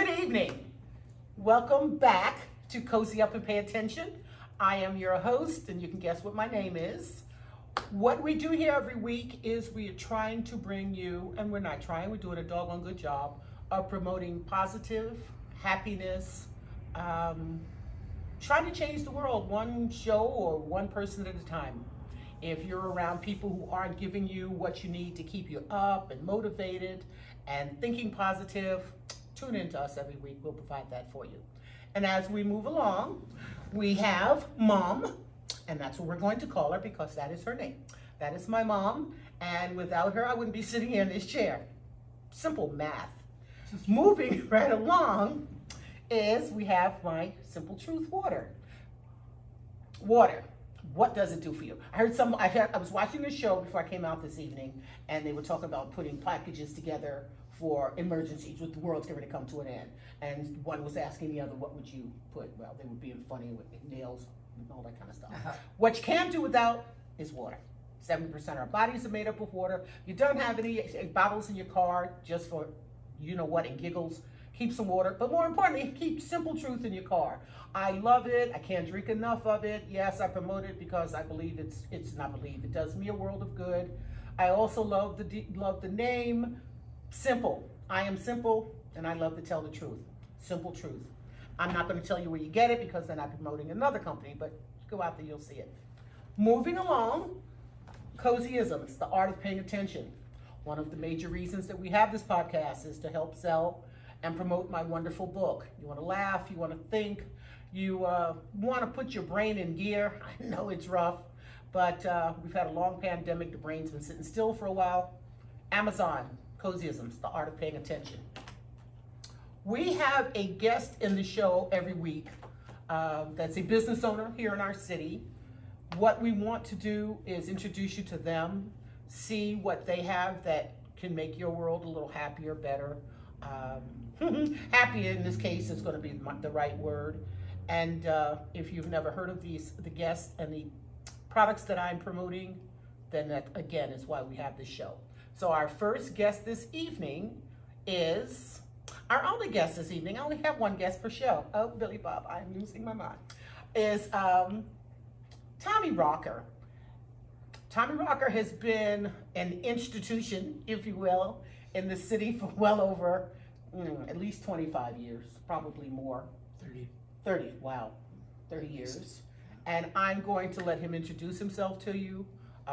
Good evening. Welcome back to Cozy Up and Pay Attention. I am your host, and you can guess what my name is. What we do here every week is we are trying to bring you, and we're not trying, we're doing a doggone good job of promoting positive happiness, trying to change the world one show or one person at a time. If you're around people who aren't giving you what you need to keep you up and motivated and thinking positive, tune in to us every week. We'll provide that for you. And as we move along, we have Mom, and that's what we're going to call her because that is her name. That is my mom, and without her, I wouldn't be sitting here in this chair. Simple math. Moving right along is we have my Simple Truth water. Water. What does it do for you? I was watching a show before I came out this evening, and they were talking about putting packages together for emergencies with the world's going to come to an end. And one was asking the other, what would you put? Well, they were being funny with nails and all that kind of stuff. What you can't do without is water. 70% of our bodies are made up of water. You don't have any bottles in your car just for you know what and giggles. Keep some water, but more importantly, keep Simple Truth in your car. I love it. I can't drink enough of it. Yes, I promote it because I believe it does me a world of good. I also love the name Simple. I am simple, and I love to tell the truth. Simple Truth. I'm not going to tell you where you get it because then I'm promoting another company, but go out there, you'll see it. Moving along, Cozyisms, the art of paying attention. One of the major reasons that we have this podcast is to help sell and promote my wonderful book. You want to laugh, you want to think, you want to put your brain in gear. I know it's rough, but we've had a long pandemic. The brain's been sitting still for a while. Amazon, Cozyisms, the art of paying attention. We have a guest in the show every week that's a business owner here in our city. What we want to do is introduce you to them, see what they have that can make your world a little happier, better. Happy in this case is going to be the right word. And if you've never heard of the guests and the products that I'm promoting, then that again is why we have this show. So our first guest this evening is our only guest this evening. I only have one guest per show. Oh, Billy Bob, I'm losing my mind. Is Tommy Rocker. Tommy Rocker has been an institution, if you will, in the city for well over at least 25 years, probably more. 30, wow, 30 years. And I'm going to let him introduce himself to you.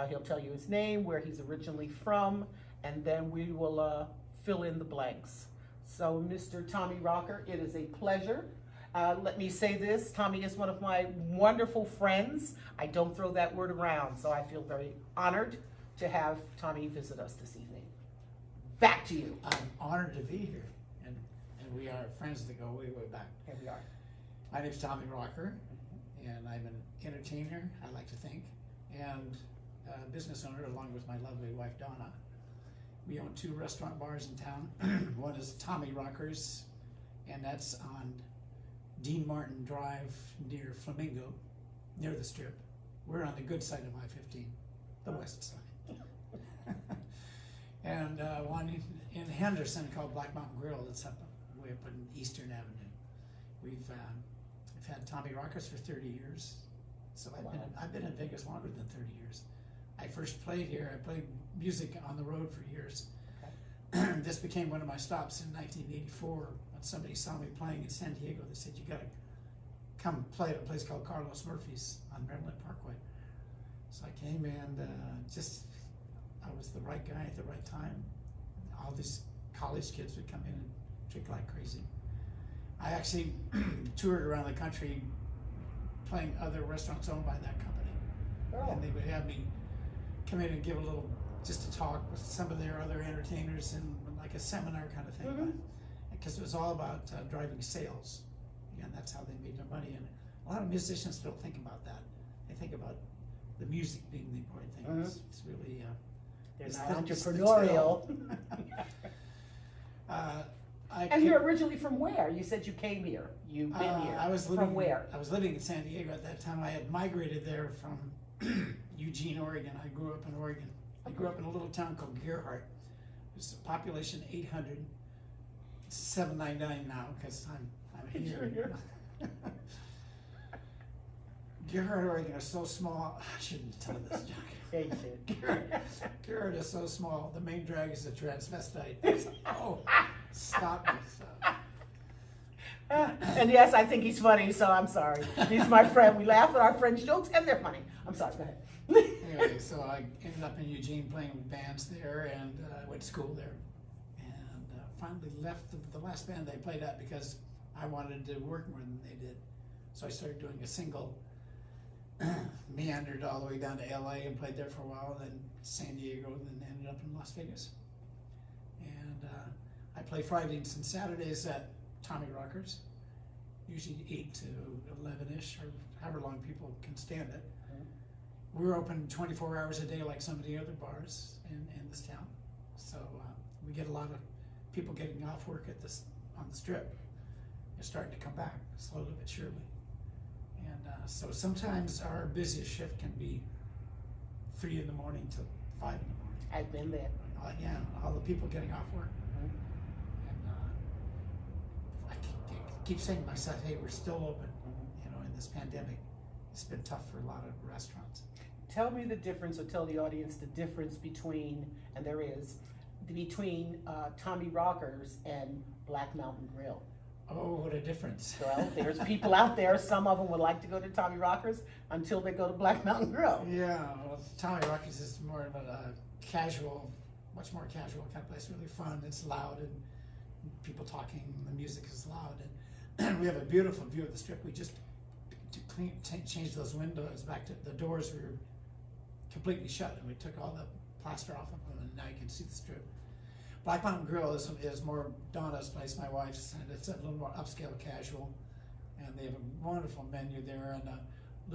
He'll tell you his name, where he's originally from, and then we will fill in the blanks. So, Mr. Tommy Rocker, it is a pleasure. Let me say this, Tommy is one of my wonderful friends. I don't throw that word around, so I feel very honored to have Tommy visit us this evening. Back to you. I'm honored to be here, and we are friends that go way, way back. Here we are. My name's Tommy Rocker, and I'm an entertainer, I like to think, and a business owner along with my lovely wife, Donna. We own 2 restaurant bars in town. One is Tommy Rocker's, and that's on Dean Martin Drive near Flamingo, near the Strip. We're on the good side of I-15, the west side. And one in Henderson called Black Mountain Grill that's way up in Eastern Avenue. We've had Tommy Rockers for 30 years. So I've been in Vegas longer than 30 years. I first played here. I played music on the road for years. Okay. This became one of my stops in 1984 when somebody saw me playing in San Diego. They said, you gotta come play at a place called Carlos Murphy's on Maryland Parkway. So I came and I was the right guy at the right time. All these college kids would come in and drink like crazy. I actually toured around the country playing other restaurants owned by that company. Oh. And they would have me come in and give just a talk with some of their other entertainers and like a seminar kind of thing. Because it was all about driving sales. And that's how they made their money. And a lot of musicians don't think about that. They think about the music being the important thing. It's really they're not entrepreneurial. And you're originally from where? You said you came here. You've been here. From where? I was living in San Diego at that time. I had migrated there from Eugene, Oregon. I grew up in Oregon. I grew up in a little town called Gerhardt. It was a population 800. $7.99 now because I'm You're here. Garrett, Oregon is so small. I shouldn't tell this joke. Yeah, you should. Garrett is so small. The main drag is a transvestite. Oh, stop this. And yes, I think he's funny, so I'm sorry. He's my friend. We laugh at our friends' jokes, and they're funny. I'm sorry, go ahead. Anyway, so I ended up in Eugene playing with bands there, and I went to school there. And finally left the last band they played at because I wanted to work more than they did. So I started doing a single, meandered all the way down to LA and played there for a while, then San Diego, and then ended up in Las Vegas. And I play Fridays and Saturdays at Tommy Rockers, usually 8 to 11-ish, or however long people can stand it. We're open 24 hours a day like some of the other bars in this town. So we get a lot of people getting off work on the strip. They're starting to come back slowly but surely. And so sometimes our busiest shift can be 3 in the morning to 5 in the morning. I've been there. Yeah, all the people getting off work. And I keep saying to myself, hey, we're still open. You know, in this pandemic, it's been tough for a lot of restaurants. Tell me the difference, or tell the audience the difference between, and there is, between Tommy Rockers and Black Mountain Grill. Oh, what a difference. Well, there's people out there, some of them would like to go to Tommy Rockers until they go to Black Mountain Grill. Yeah, well, Tommy Rockers is more of a casual, much more casual kind of place, really fun. It's loud and people talking, the music is loud. And we have a beautiful view of the strip. We just changed those windows back to, the doors were completely shut, and we took all the plaster off of them, and now you can see the strip. Black Mountain Grill is more Donna's place, my wife's, and it's a little more upscale casual, and they have a wonderful menu there, and a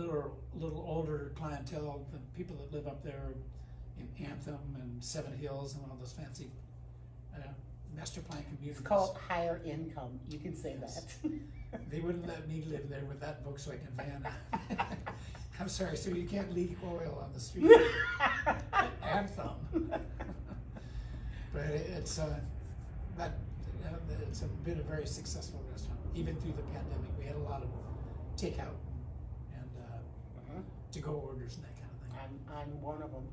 little older clientele, the people that live up there in Anthem and Seven Hills and all those fancy master plan communities. It's called higher income, you can say Yes. that. They wouldn't let me live there with that Volkswagen van. I'm sorry, sir, you can't leak oil on the street. Anthem. But it's been a very successful restaurant, even through the pandemic. We had a lot of takeout and to-go orders and that kind of thing. I'm one of them.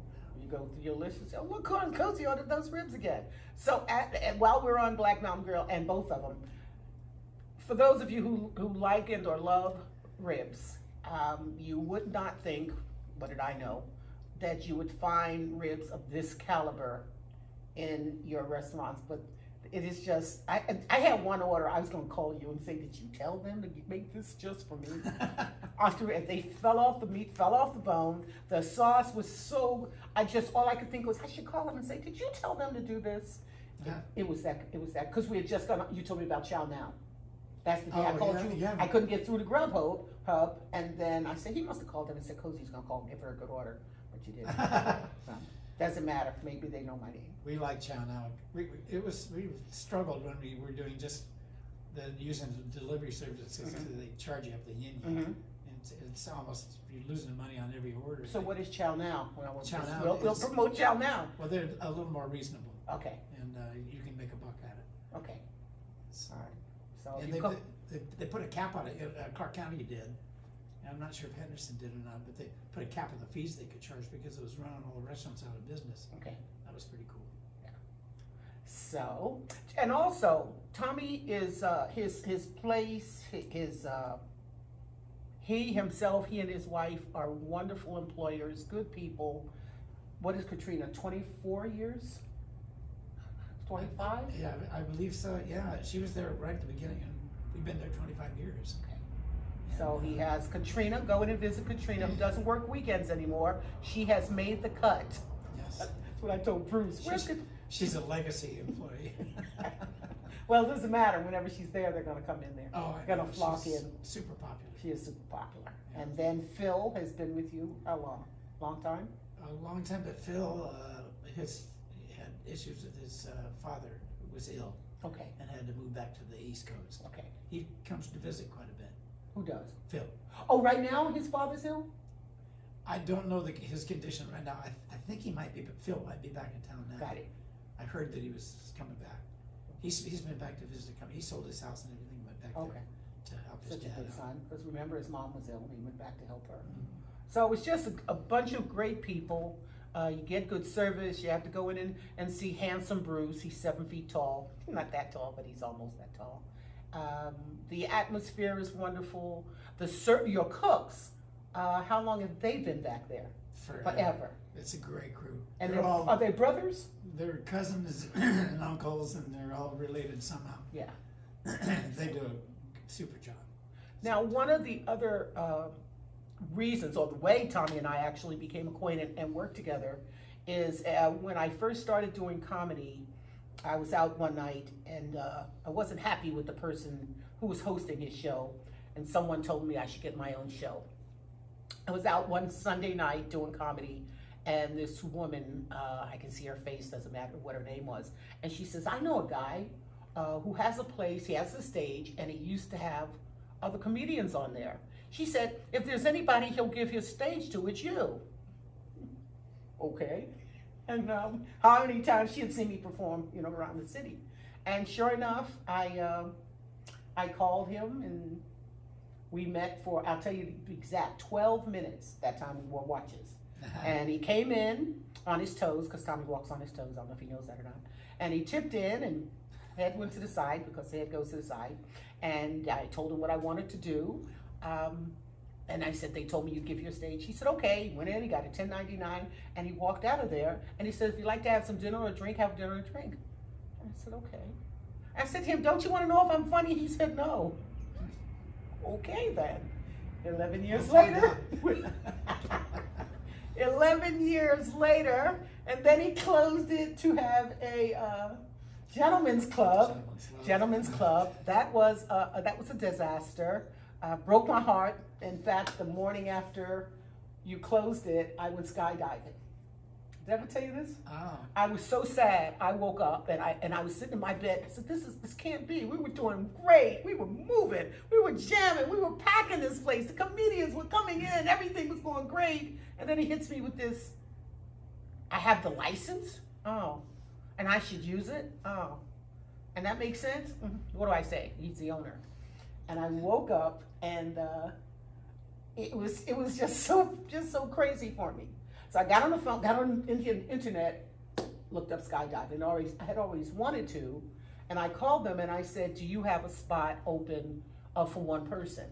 You go through your list and say, oh, look, Cozy ordered those ribs again. So while we're on Black Mountain Grill, and both of them, for those of you who like and or love ribs, you would not think, what did I know, that you would find ribs of this caliber in your restaurants, but it is just, I had one order. I was going to call you and say, did you tell them to make this just for me? After it, they fell off the meat, fell off the bone. The sauce was so, all I could think was, I should call them and say, did you tell them to do this? Yeah. It was that, because we had just gone, you told me about Chow Now. That's the day I Oh, called yeah, you. yeah. I couldn't get through the Grubhub, and then I said, he must have called them and said, Cozy's going to call and give her a good order, but you didn't. So, doesn't matter, maybe they know my name. We like Chow Now. We struggled when we were doing just using the delivery services because they charge you up the yin yang. It's almost, you're losing money on every order. So what is Chow Now? Chow Now We'll is- promote Chow Now. Well, they're a little more reasonable, Okay, and you can make a buck at it. okay, all right. So And you they put a cap on it. Clark County did. And I'm not sure if Henderson did or not, but they put a cap on the fees they could charge because it was running all the restaurants out of business. okay. That was pretty cool. So, and also, Tommy is, his place, he and his wife are wonderful employers, good people. What is Katrina, 24 years? 25? Yeah, I believe so. Yeah, she was there right at the beginning, and we've been there 25 years. Okay. So he has Katrina, go in and visit Katrina, who doesn't work weekends anymore. She has made the cut. Yes. That's what I told Bruce. She's a legacy employee. Well, it doesn't matter. Whenever she's there, they're gonna come in there. Oh, I They're know. gonna flock She's in. super popular. She is super popular. Yeah. And then Phil has been with you how long? Long time? A long time, but Phil had issues with his father, who was ill Okay, and had to move back to the East Coast. okay. He comes to visit quite a bit. Who does? Phil. Oh, right now his father's ill? I don't know his condition right now. I think he might be, but Phil might be back in town now. Got it. I heard that he was coming back. He's been back to visit the company. He sold his house and everything, went back Okay. there to help his Such a dad good out. son, because remember his mom was ill and he went back to help her. Mhm. So it was just a bunch of great people. You get good service. You have to go in and see handsome Bruce. He's 7 feet tall. Not that tall, but he's almost that tall. The atmosphere is wonderful. Your cooks, how long have they been back there? Forever. It's a great crew. And are are they brothers? they're cousins and uncles, and they're all related somehow. Yeah. They do a super job. Now, one of the other reasons, or the way Tommy and I actually became acquainted and worked together, is when I first started doing comedy, I was out one night and I wasn't happy with the person who was hosting his show, and someone told me I should get my own show. I was out one Sunday night doing comedy, and this woman, I can see her face, doesn't matter what her name was, and she says, I know a guy who has a place, he has a stage, and he used to have other comedians on there. She said, if there's anybody he'll give his stage to, it's you. Okay. And how many times she had seen me perform, around the city. And sure enough, I called him and we met for, I'll tell you the exact, 12 minutes. That time we wore watches. And he came in on his toes, because Tommy walks on his toes, I don't know if he knows that or not. And he tipped in and head went to the side, because head goes to the side. And I told him what I wanted to do. And I said, they told me you'd give your stage. He said, okay. He went in, he got a $10.99, and he walked out of there. And he said, if you'd like to have some dinner or a drink, have dinner and a drink. I said, okay. I said to him, don't you want to know if I'm funny? He said, no. Okay, then. 11 years later. 11 years later, and then he closed it to have a gentleman's club. Gentlemen's club. That was a disaster. Broke my heart. In fact, the morning after you closed it, I went skydiving. Did I ever tell you this? Oh. I was so sad. I woke up and I was sitting in my bed. I said, this can't be. We were doing great. We were moving. We were jamming. We were packing this place. The comedians were coming in. Everything was going great. And then he hits me with this. I have the license. Oh, and I should use it. Oh, and that makes sense. What do I say? He's the owner. And I woke up, and it was just so crazy for me. So I got on the phone, got on the internet, looked up skydiving. I had always wanted to, and I called them and I said, "Do you have a spot open for one person?"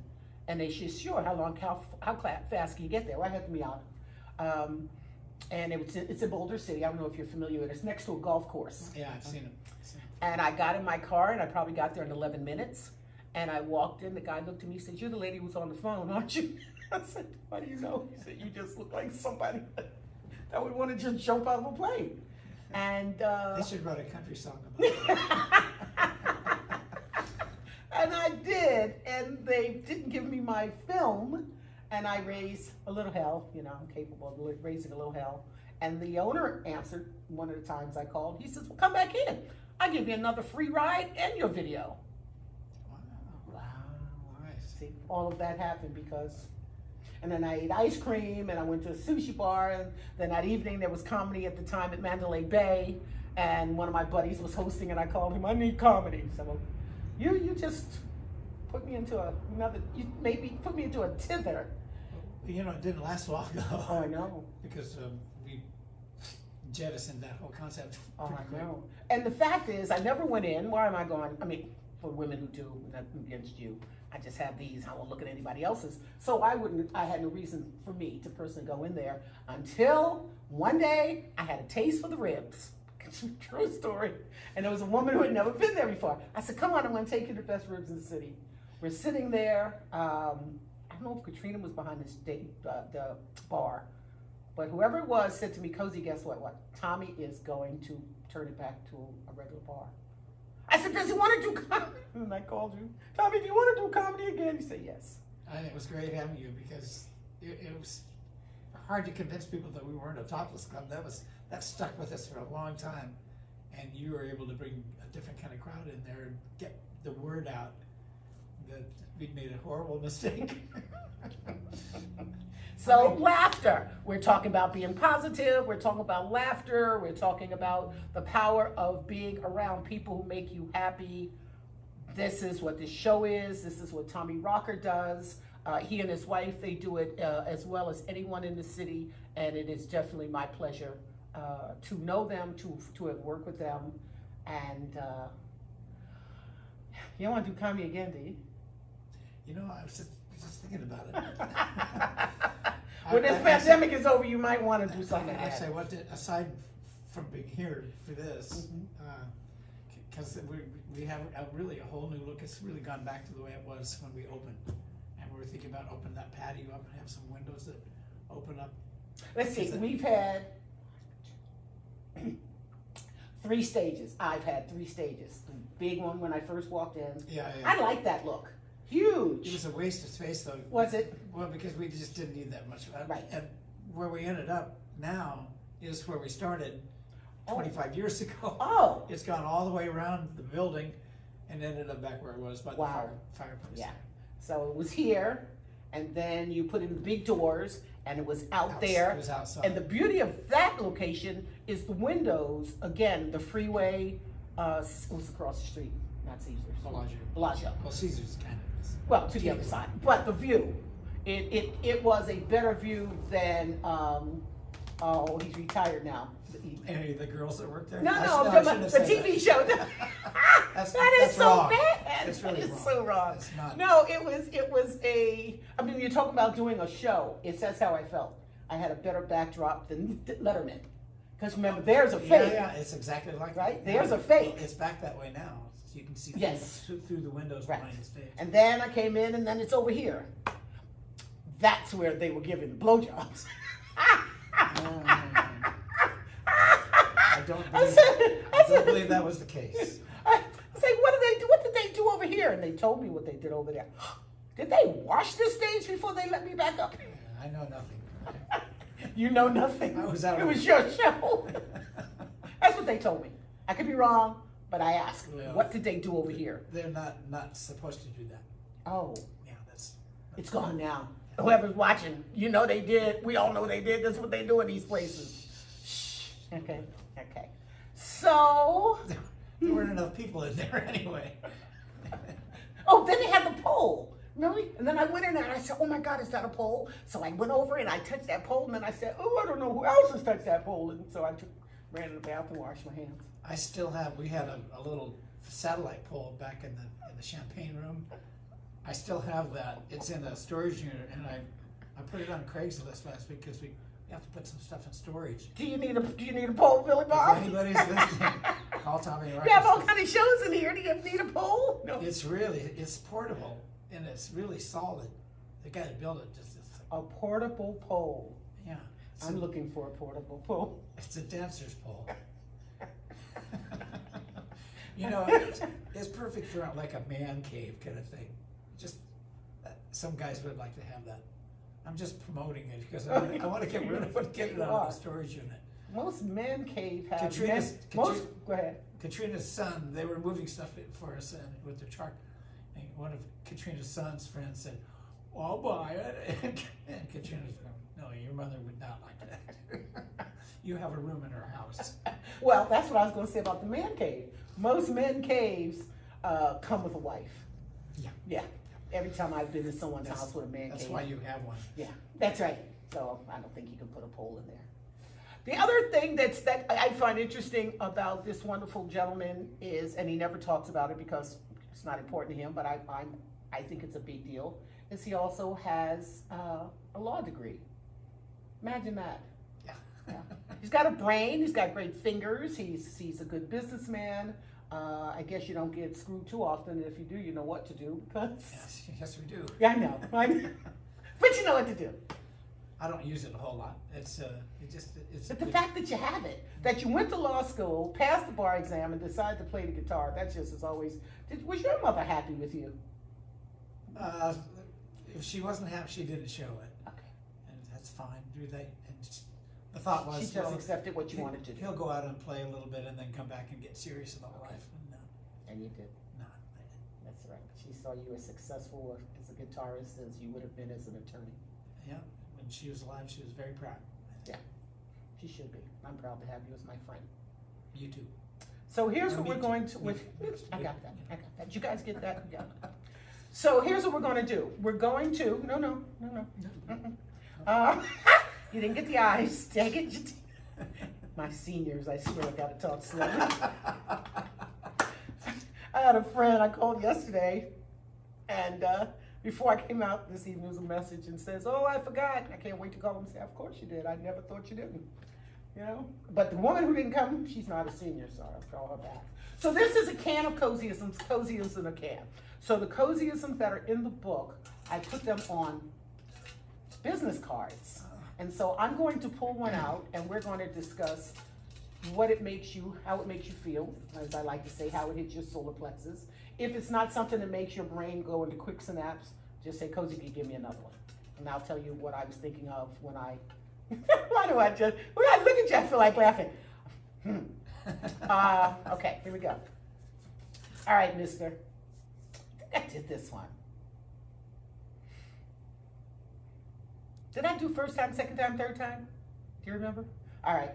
And they said, "Sure. How fast can you get there?" Well, I had to be out. And it's in Boulder City. I don't know if you're familiar with it. It's next to a golf course. Yeah, I've seen it. And I got in my car, and I probably got there in 11 minutes. And I walked in. The guy looked at me and said, "You're the lady who was on the phone, aren't you?" I said, "How do you know?" He said, "You just look like somebody that would want to just jump out of a plane." And they should write a country song about that. And I did. And they didn't give me my film. And I raised a little hell. I'm capable of raising a little hell. And the owner answered one of the times I called. He says, "Well, come back in. I'll give you another free ride and your video." Wow. Nice. See, all of that happened because, and then I ate ice cream and I went to a sushi bar, and then that evening there was comedy at the time at Mandalay Bay, and one of my buddies was hosting, and I called him, "I need comedy." So you just put me into you maybe put me into a tither. It didn't last long ago. Oh, I know. Because we jettisoned that whole concept. Oh, I pretty quick. know. And the fact is, I never went in. Why am I going? I mean, for women who do, nothing against you. I just have these. I won't look at anybody else's. So I had no reason for me to personally go in there until one day I had a taste for the ribs. True story. And there was a woman who had never been there before. I said, "Come on, I'm going to take you to the best ribs in the city." We're sitting there. I don't know if Katrina was behind the bar, but whoever it was said to me, "Cozy, guess what? Tommy is going to turn it back to a regular bar." I said, "Does he want to do comedy?" And I called you, "Tommy, do you want to do comedy again?" He said, "Yes." I think it was great having you, because it was hard to convince people that we weren't a topless club. That stuck with us for a long time, and you were able to bring a different kind of crowd in there and get the word out that we'd made a horrible mistake. So laughter. We're talking about being positive. We're talking about laughter. We're talking about the power of being around people who make you happy. This is what this show is. This is what Tommy Rocker does. He and his wife, they do it as well as anyone in the city, and it is definitely my pleasure to know them, to have worked with them, and you don't want to do comedy again, do you? You know, I was just thinking about it. When this pandemic is over, you might want to do something. Actually, aside from being here for this, because we have really a whole new look. It's really gone back to the way it was when we opened, and we were thinking about opening that patio up and have some windows that open up. Let's see. We've had 3 stages. I've had 3 stages. The big one when I first walked in. Yeah. I like that look. Huge. It was a waste of space, though. Was it? Well, because we just didn't need that much. Right. And where we ended up now is where we started 25 years ago. Oh. It's gone all the way around the building and ended up back where it was by the fireplace. Yeah. So it was here, and then you put in the big doors, and it was out there. It was outside. And the beauty of that location is the windows. Again, the freeway was across the street, not Caesar's. Bellagio. Well, Caesar's kind of. Well, to the other side, but the view, it was a better view than oh, he's retired now. Any of the girls that work there? No, I'm talking about the TV show. That is so wrong. bad. It's really It's wrong. so wrong. It's not. No, it was a. I mean, you're talking about doing a show. That's how I felt. I had a better backdrop than Letterman, because remember, there's a fake. Yeah, it's exactly like Right? that. There's a fake. It's back that way now. You can see Yes. through the windows Right. behind the stage. And then I came in, and then it's over here. That's where they were giving the blowjobs. I don't believe that was the case. I say, what did they do over here? And they told me what they did over there. Did they wash the stage before they let me back up? I know nothing. You know nothing. I was out. It was your show. That's what they told me. I could be wrong, but I asked, Well, what did they do over here? They're not supposed to do that. Oh, Yeah, that's it's gone now. Whoever's watching, you know they did. We all know they did. That's what they do in these places. Shh. Okay. So. there weren't enough people in there anyway. Oh, then they had the pole. Really? And then I went in there and I said, oh my God, is that a pole? So I went over and I touched that pole, and then I said, oh, I don't know who else has touched that pole. And so I ran to the bathroom, washed my hands. I still have. We had a little satellite pole back in the champagne room. I still have that. It's in a storage unit, and I put it on Craigslist last week because we have to put some stuff in storage. Do you need a pole, Billy Bob? If anybody's listening, call Tommy Rocker. You have all kind of shows in here. Do you need a pole? No. It's portable and it's really solid. The guy that built it A portable pole. yeah. I'm looking for a portable pole. It's a dancer's pole. You know, it's perfect for like a man cave kind of thing. Just some guys would like to have that. I'm just promoting it because I want to get rid of it, get it out of the storage unit. Most men cave have Katrina's go ahead. Katrina's son, they were moving stuff for us with their truck, and one of Katrina's son's friends said, well, I'll buy it. And Katrina's going, no, your mother would not like that. You have a room in her house. Well, that's what I was going to say about the man cave. Most men caves come with a wife. Yeah. Yeah. Every time I've been in someone's house with a man cave. That's why you have one. Yeah, that's right. So I don't think you can put a pole in there. The other thing that I find interesting about this wonderful gentleman is, and he never talks about it because it's not important to him, but I think it's a big deal, is he also has a law degree. Imagine that. Yeah. He's got a brain. He's got great fingers. He's a good businessman. I guess you don't get screwed too often. If you do, you know what to do because. Yes, we do. Yeah, I know. But you know what to do. I don't use it a whole lot. It's But the fact that you have it, that you went to law school, passed the bar exam, and decided to play the guitar, that just is always. Was your mother happy with you? If she wasn't happy, she didn't show it. Okay. And that's fine. Do they? And the thought was, She just accepted what you wanted to do. He'll go out and play a little bit and then come back and get serious about life. And no, And you did. no, I didn't. That's right. She saw you as successful as a guitarist as you would have been as an attorney. Yeah, when she was alive, she was very proud. Yeah, she should be. I'm proud to have you as my friend. You too. So here's No, what me we're too. going to, Me too. I got that, I got that. Did you guys get that? You got it. So here's what we're gonna do. We're going to, no. Mm-mm. You didn't get the eyes, take it. My seniors, I swear, I gotta talk slowly. I had a friend I called yesterday, and before I came out this evening, there was a message and says, "Oh, I forgot." I can't wait to call him and say, "Of course you did. I never thought you didn't." You know? But the woman who didn't come, she's not a senior, so I'll call her back. So this is a can of cozyisms, cozyisms in a can. So the cozyisms that are in the book, I put them on business cards. And so I'm going to pull one out, and we're going to discuss what it makes you, how it makes you feel, as I like to say, how it hits your solar plexus. If it's not something that makes your brain go into quick synapse, just say, "Cozy, can you give me another one?" And I'll tell you what I was thinking of when I, why do I just, when I look at you, I feel like laughing. Okay, here we go. All right, mister. I think I did this one. Did I do first time, second time, third time? Do you remember? All right.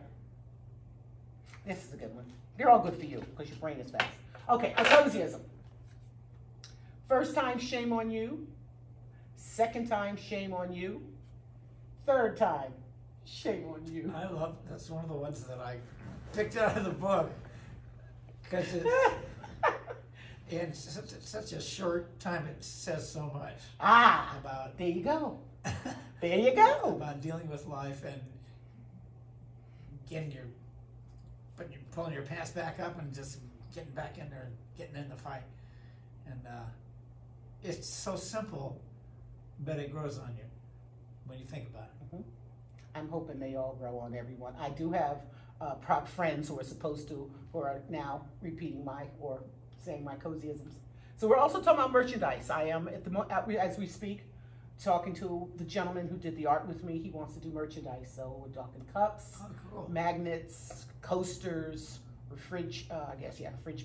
This is a good one. They're all good for you because your brain is fast. Okay, a cozyism. First time, shame on you. Second time, shame on you. Third time, shame on you. I love, that's one of the ones that I picked out of the book. Because in such a short time, it says so much about, there you go. There you go. about dealing with life and getting pulling your pants back up and just getting back in there and getting in the fight. And it's so simple, but it grows on you when you think about it. Mm-hmm. I'm hoping they all grow on everyone. I do have prop friends who are now repeating or saying my cozyisms. So we're also talking about merchandise. I am as we speak, talking to the gentleman who did the art with me. He wants to do merchandise, so we're talking cups, Cool. magnets, coasters, fridge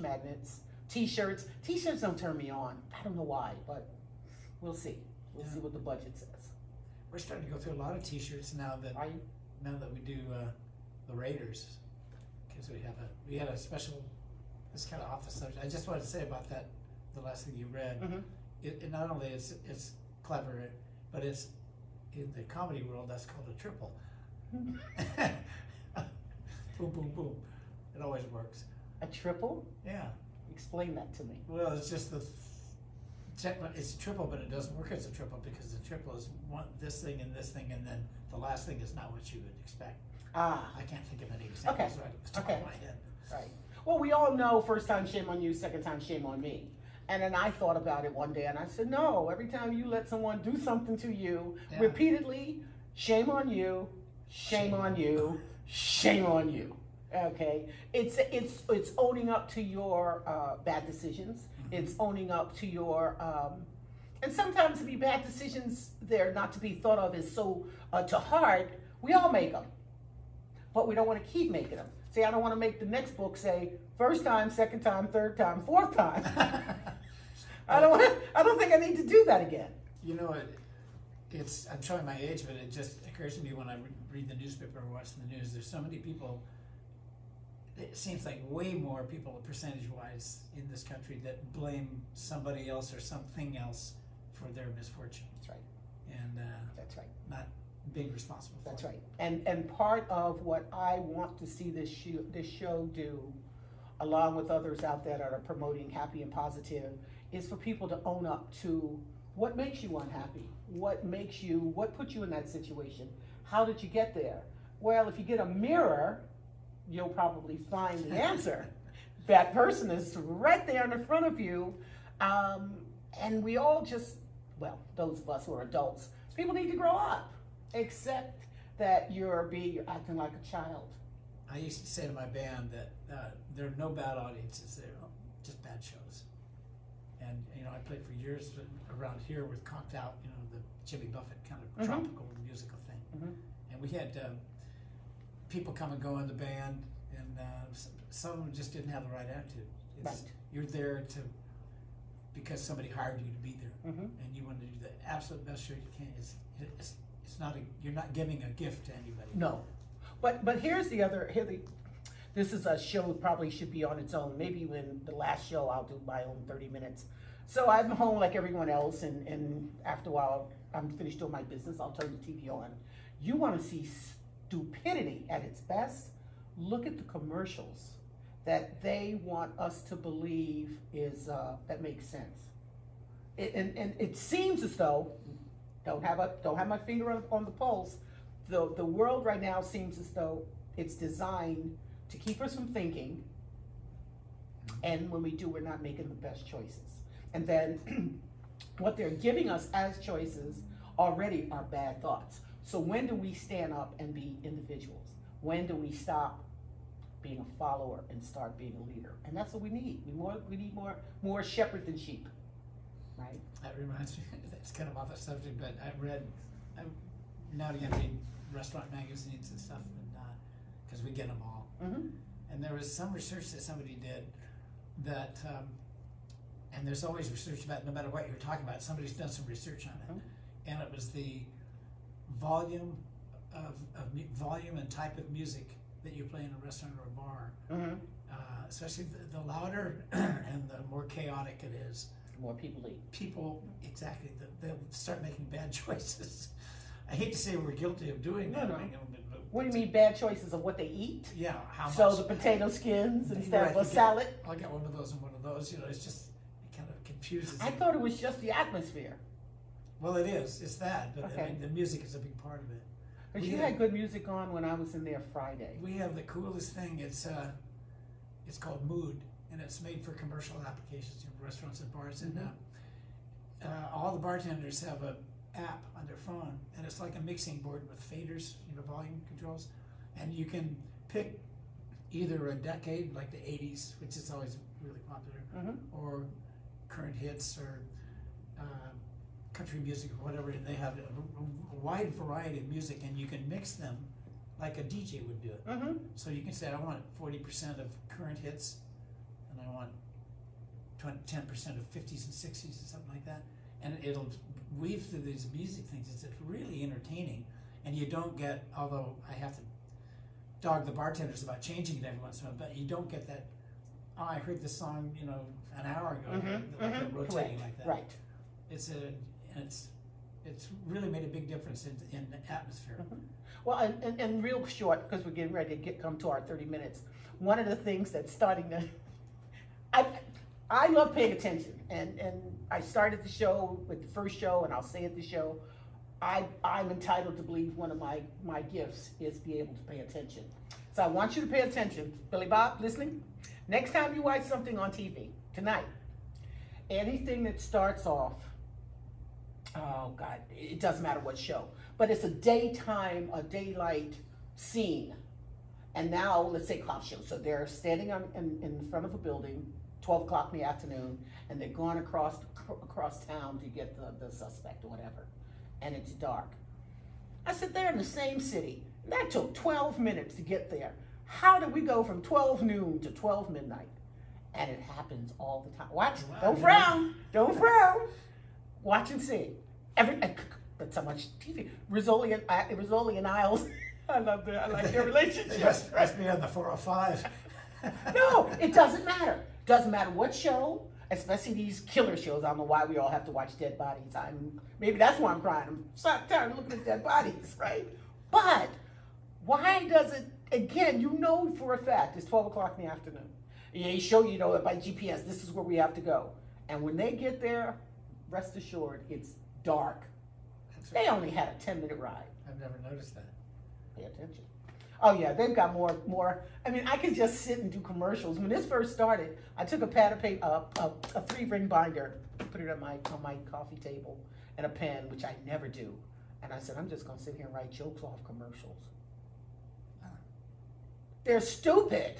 magnets, t-shirts. T-shirts don't turn me on. I don't know why, but we'll see. We'll see what the budget says. We're starting to go through a lot of T-shirts now that we do the Raiders, because we had a special. It's kind of off the subject. I just wanted to say about that. The last thing you read. Mm-hmm. It not only it's clever, but it's in the comedy world that's called a triple. Boom, boom, boom. It always works. A triple? Yeah. Explain that to me. Well, it's just it's triple, but it doesn't work as a triple because the triple is this thing, and then the last thing is not what you would expect. I can't think of any examples right off the top of my head. Right. Well, we all know first time shame on you, second time shame on me. And then I thought about it one day and I said, no, every time you let someone do something to you repeatedly, shame on you, shame on you, shame on you. Okay? It's owning up to your bad decisions. Mm-hmm. It's owning up to your and sometimes to be bad decisions, they're not to be thought of as so to heart. We all make them. But we don't want to keep making them. See, I don't want to make the next book say first time, second time, third time, fourth time. I don't think I need to do that again. You know, I'm showing my age, but it just occurs to me when I read the newspaper or watch the news. There's so many people. It seems like way more people, percentage-wise, in this country that blame somebody else or something else for their misfortune. That's right. And that's right. Not being responsible for That's it. right. And part of what I want to see this show do, along with others out there that are promoting happy and positive, is for people to own up to what makes you unhappy, what put you in that situation, how did you get there? Well, if you get a mirror, you'll probably find the answer. That person is right there in front of you, and we all those of us who are adults, people need to grow up. Except that you're acting like a child. I used to say to my band that there are no bad audiences, there are just bad shows. And I played for years around here with Conked Out, the Jimmy Buffett kind of tropical musical thing. Mm-hmm. And we had people come and go in the band, and some of them just didn't have the right attitude. You're there because somebody hired you to be there, and you want to do the absolute best show you can. It's not you're not giving a gift to anybody. No, but here's the other, this is a show that probably should be on its own. Maybe when the last show, I'll do my own 30 minutes. So I'm home like everyone else, and after a while, I'm finished doing my business, I'll turn the TV on. You wanna see stupidity at its best? Look at the commercials that they want us to believe is, that makes sense. And it seems as though, don't have my finger on the pulse, the world right now seems as though it's designed to keep us from thinking, and when we do, we're not making the best choices. And then what they're giving us as choices already are bad thoughts. So when do we stand up and be individuals? When do we stop being a follower and start being a leader? And that's what we need. We need more shepherd than sheep, right? That reminds me, it's kind of off the subject, but I now and again read restaurant magazines and stuff, and because we get them all. Mm-hmm. And there was some research that somebody did that, and there's always research about, no matter what you're talking about, somebody's done some research on it. Mm-hmm. And it was the volume volume and type of music that you play in a restaurant or a bar. Mm-hmm. Especially the louder and the more chaotic it is. The more people eat. People, exactly, they'll start making bad choices. I hate to say we're guilty of doing that. No. What do you mean bad choices of what they eat? Yeah, how much? So the potato skins instead of a salad? I'll get one of those and one of those, it's just, it kind of confuses I me. thought it was just the atmosphere. Well, it is, it's that, but Okay. I mean, the music is a big part of it. Because you had good music on when I was in there Friday. We have the coolest thing, it's called Mood, and it's made for commercial applications in restaurants and bars, and all the bartenders have a app on their phone, and it's like a mixing board with faders, volume controls, and you can pick either a decade like the 80s, which is always really popular, or current hits, or country music or whatever, and they have a wide variety of music, and you can mix them like a DJ would do it. So you can say, I want 40% of current hits, and I want 10% of 50s and 60s and something like that, and it'll weave through these music things. It's really entertaining, and you don't get, although I have to dog the bartenders about changing it every once in a while, but you don't get that, oh, I heard this song, an hour ago, like rotating like that. Right. It's really made a big difference in the atmosphere. Well, and real short, because we're getting ready to come to our 30 minutes, one of the things that's starting to, I love paying attention, and I started the show with the first show, and I'll say it the show, I'm entitled to believe one of my gifts is be able to pay attention. So I want you to pay attention. Billy Bob, listening? Next time you watch something on TV, tonight, anything that starts off, oh God, it doesn't matter what show, but it's a daylight scene. And now, let's say cop show. So they're standing in front of a building, 12 o'clock in the afternoon, and they're going across town to get the suspect or whatever. And it's dark. I said, they're in the same city. And that took 12 minutes to get there. How did we go from 12 noon to 12 midnight? And it happens all the time. Watch, don't frown, don't frown. Watch and see. But so much TV. Rizzoli and Isles. I love that. I like their relationship. Must be on the 405. No, it doesn't matter. Doesn't matter what show, especially these killer shows. I don't know why we all have to watch dead bodies. Maybe that's why I'm crying. I'm so tired of looking at dead bodies, right? But why does it, again, for a fact, it's 12 o'clock in the afternoon. They show you, by GPS, this is where we have to go. And when they get there, rest assured, it's dark. They only had a 10-minute ride. I've never noticed that. Pay attention. Oh yeah, they've got more. I mean, I could just sit and do commercials. When this first started, I took a pad of paper, a 3-ring binder, put it on my coffee table, and a pen, which I never do. And I said, I'm just gonna sit here and write jokes off commercials. They're stupid.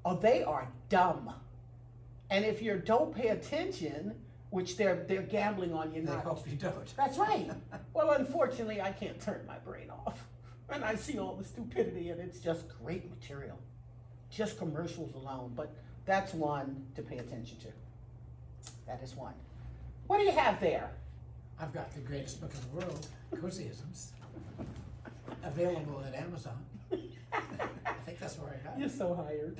Oh, they are dumb. And if you don't pay attention, which they're gambling on you not. I hope you don't. That's right. Well, unfortunately, I can't turn my brain off. And I see all the stupidity, and it's just great material. Just commercials alone. But that's one to pay attention to. That is one. What do you have there? I've got the greatest book in the world, Cozyisms, available at Amazon. I think that's where I got You're it. so hired.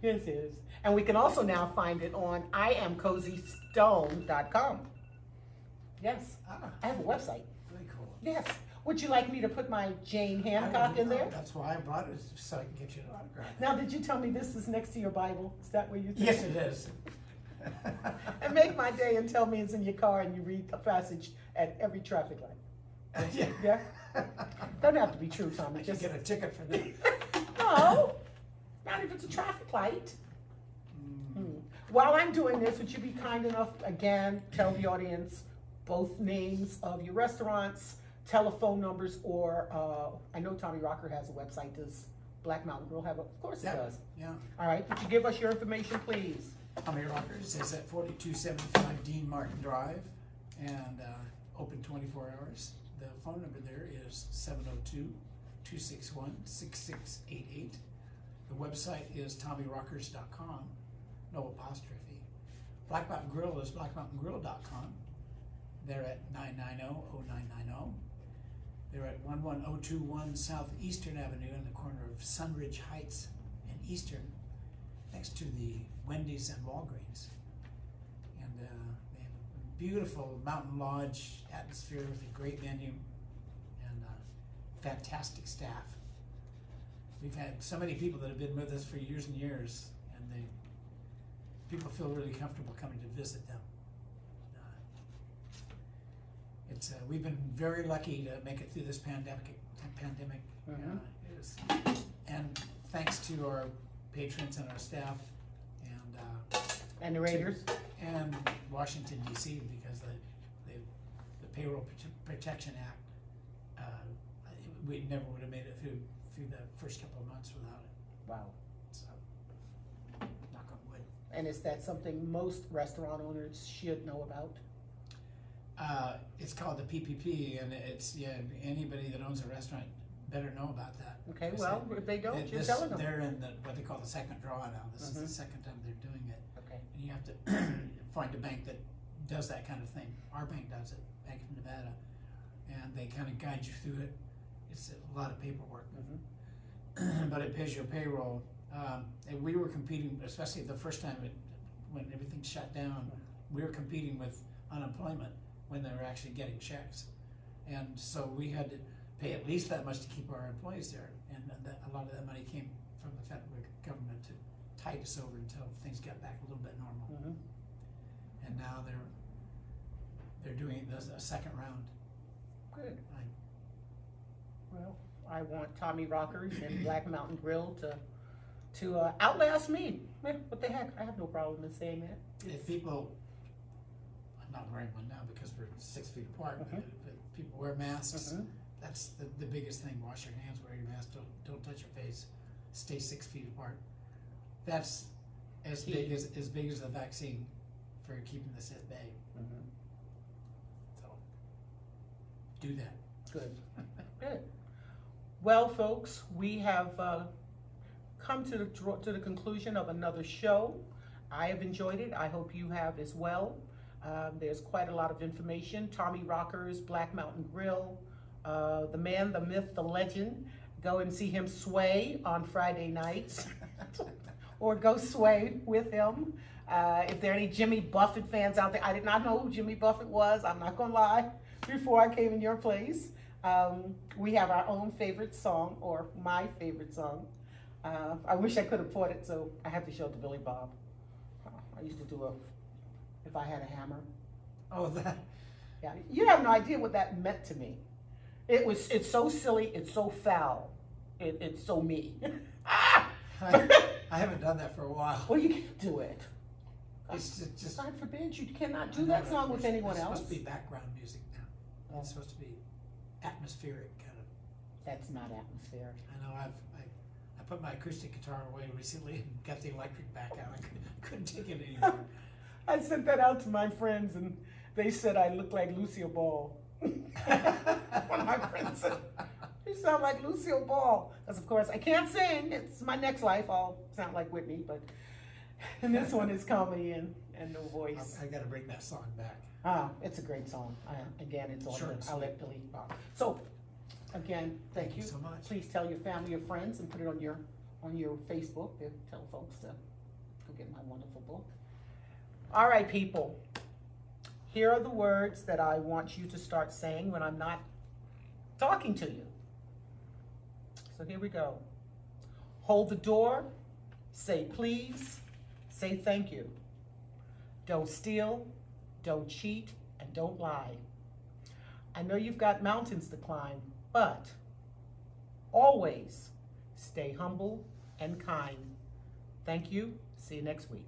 Yes, it is. And we can also now find it on iamcozystone.com. Yes, Ah, I have a website. really cool. Yes. Would you like me to put my Jane Hancock in there? That's why I brought it, so I can get you an autograph. Now, did you tell me this is next to your Bible? Is that where you think? Yes, it is. And make my day and tell me it's in your car and you read a passage at every traffic light. Yeah. Yeah? Doesn't have to be true, Tommy. I should Just get a ticket for that. no, not if it's a traffic light. While I'm doing this, would you be kind enough, again, tell the audience both names of your restaurants, telephone numbers, or I know Tommy Rocker has a website. Does Black Mountain Grill have a? Of course it does. Yeah. All right, would you give us your information, please? Tommy Rockers is at 4275 Dean Martin Drive and open 24 hours. The phone number there is 702-261-6688. The website is tommyrockers.com, no apostrophe. Black Mountain Grill is blackmountaingrill.com. They're at 990-0990. They're at 11021 South Eastern Avenue in the corner of Sunridge Heights and Eastern, next to the Wendy's and Walgreens. And they have a beautiful mountain lodge atmosphere with a great menu and fantastic staff. We've had so many people that have been with us for years and years, and people feel really comfortable coming to visit them. We've been very lucky to make it through this pandemic. Mhm. And thanks to our patrons and our staff And the Raiders? and Washington D.C. because the Payroll Protection Act, we never would have made it through the first couple of months without it. Wow. So, knock on wood. And is that something most restaurant owners should know about? It's called the PPP, and anybody that owns a restaurant better know about that. Okay, Because well, if they don't, you're telling them. They're in what they call the second draw now. This is Mhm. the second time they're doing it. Okay. And you have to find a bank that does that kind of thing. Our bank does it, Bank of Nevada, and they kind of guide you through it. It's a lot of paperwork, but it pays your payroll. And we were competing, especially the first time when everything shut down, we were competing with unemployment when they were actually getting checks. And so we had to pay at least that much to keep our employees there. And a lot of that money came from the federal government to tide us over until things got back a little bit normal. And now they're doing a second round. Good. Well, I want Tommy Rockers and Black Mountain Grill to outlast me. What the heck? I have no problem in saying that. If people, I'm not wearing one now because we're 6 feet apart, but if people wear masks, that's the biggest thing. Wash your hands, wear your mask, don't touch your face, stay 6 feet apart. That's as big as the vaccine for keeping this at bay. So do that. Good. Good. Well, folks, we have come to the conclusion of another show. I have enjoyed it. I hope you have as well. There's quite a lot of information. Tommy Rockers, Black Mountain Grill, the man, the myth, the legend. Go and see him sway on Friday nights. Or go sway with him. If there are any Jimmy Buffett fans out there, I did not know who Jimmy Buffett was. I'm not gonna lie. Before I came in your place, we have our own favorite song, or my favorite song. I wish I could afford it, so I have to show it to Billy Bob. I used to do If I Had a Hammer. Oh, that. Yeah, you have no idea what that meant to me. It's so silly, it's so foul, it's so me. I haven't done that for a while. Well, you can't do it. It's just God forbid you cannot do that song with anyone it's else. supposed to be background music now. It's supposed to be atmospheric kind of. That's not atmospheric. I know I put my acoustic guitar away recently and got the electric back out. I couldn't take it anymore. I sent that out to my friends and they said I look like Lucille Ball. One of my friends said, "You sound like Lucille Ball." Because of course I can't sing. It's my next life. I'll sound like Whitney, and this one is comedy, and And no voice. I gotta bring that song back. It's a great song. Again, it's on Sure, the sweet. I'll let delete box. So, again, thank you. so much. Please tell your family, your friends, and put it on your Facebook. And tell folks to go get my wonderful book. All right, people. Here are the words that I want you to start saying when I'm not talking to you. So here we go. Hold the door. Say please. Say thank you. Don't steal. Don't cheat. And don't lie. I know you've got mountains to climb, but always stay humble and kind. Thank you. See you next week.